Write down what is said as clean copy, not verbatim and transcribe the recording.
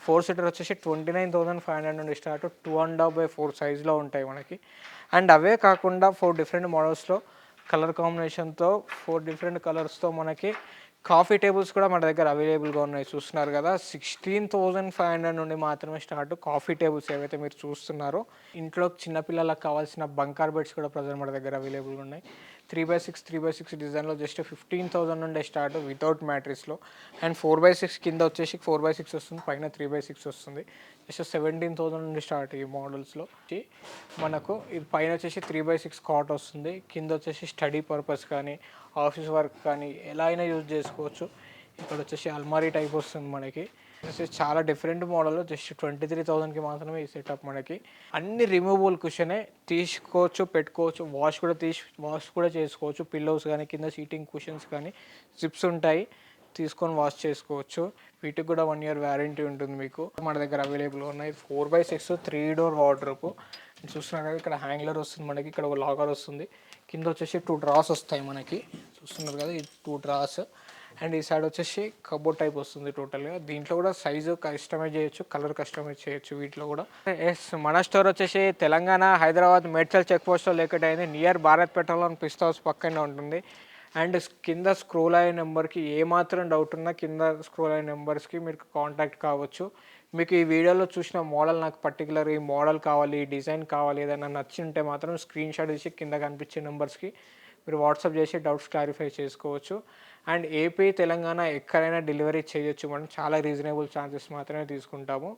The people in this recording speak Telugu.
4 సీటర్ వచ్చేసి 29,500 నుండి స్టార్ట్ 2.5/4 సైజ్లో ఉంటాయి మనకి. అండ్ అవే కాకుండా 4 డిఫరెంట్ మోడల్స్లో కలర్ కాంబినేషన్తో 4 డిఫరెంట్ కలర్స్తో మనకి కాఫీ టేబుల్స్ కూడా మన దగ్గర అవైలబుల్గా ఉన్నాయి. చూస్తున్నారు కదా, 16,500 నుండి మాత్రమే స్టార్ట్ కాఫీ టేబుల్స్ ఏవైతే మీరు చూస్తున్నారో. ఇంట్లో చిన్నపిల్లలకు కావాల్సిన బంకర్ బెడ్స్ కూడా ప్రజెంట్ మన దగ్గర అవైలబుల్గా ఉన్నాయి. 3x6 3x6 డిజైన్లో జస్ట్ 15,000 నుండే స్టార్ట్ వితౌట్ మ్యాట్రిస్లో. అండ్ 4x6 కింద వచ్చేసి 4x6 వస్తుంది, పైన 3x6 వస్తుంది. జస్ట్ 17,000 నుండి స్టార్ట్ ఈ మోడల్స్లో. మనకు ఇది పైన వచ్చేసి 3x6 కాట్ వస్తుంది, కింద వచ్చేసి స్టడీ పర్పస్ కానీ ఆఫీస్ వర్క్ కానీ ఎలా అయినా యూజ్ చేసుకోవచ్చు. ఇక్కడ వచ్చేసి అల్మారీ టైప్ వస్తుంది మనకి. చాలా డిఫరెంట్ మోడల్, జస్ట్ 23,000కి మాత్రమే ఈ సెటప్ మనకి. అన్ని రిమూవబుల్ కుషనే, తీసుకోవచ్చు, పెట్టుకోవచ్చు, వాష్ కూడా చేసుకోవచ్చు. పిల్లోస్ కానీ కింద సీటింగ్ కుషన్స్ కానీ జిప్స్ ఉంటాయి, తీసుకొని వాష్ చేసుకోవచ్చు. వీటికి కూడా 1 year వ్యారంటీ ఉంటుంది మీకు. మన దగ్గర అవైలబుల్ ఉన్నాయి 4x6 3 door వార్డ్రోబ్. చూస్తున్నారు కదా, ఇక్కడ హ్యాంగ్లర్ వస్తుంది మనకి, ఇక్కడ ఒక లాకర్ వస్తుంది, కింద వచ్చేసి 2 డ్రాస్ వస్తాయి మనకి. చూస్తున్నారు కదా, ఈ 2 డ్రాస్. అండ్ ఈ సైడ్ వచ్చేసి కబోర్డ్ టైప్ వస్తుంది టోటల్గా. దీంట్లో కూడా సైజు కస్టమైజ్ చేయొచ్చు, కలర్ కస్టమైజ్ చేయొచ్చు వీటిలో కూడా. ఎస్, మన స్టోర్ వచ్చేసి తెలంగాణ హైదరాబాద్ మేడ్చల్ చెక్ పోస్ట్లో లొకేట్ అయింది. నియర్ భారత్ పెట్రోల్ పిస్తా హౌస్ పక్కనే ఉంటుంది. అండ్ కింద స్క్రోల్ అయ్యే నెంబర్కి ఏమాత్రం డౌట్ ఉన్నా కింద స్క్రోల్ అయ్యే నెంబర్స్కి మీరు కాంటాక్ట్ కావచ్చు. మీకు ఈ వీడియోలో చూసిన మోడల్ నాకు పర్టికులర్ ఈ మోడల్ కావాలి, ఈ డిజైన్ కావాలి, ఏదైనా నచ్చి ఉంటే మాత్రం స్క్రీన్ షాట్ తీసి కింద కనిపించే నెంబర్స్కి మీరు వాట్సాప్ చేసి డౌట్స్ క్లారిఫై చేసుకోవచ్చు. అండ్ ఏపీ తెలంగాణ ఎక్కడైనా డెలివరీ చేయొచ్చు. మనం చాలా రీజనబుల్ ఛార్జెస్ మాత్రమే తీసుకుంటాము.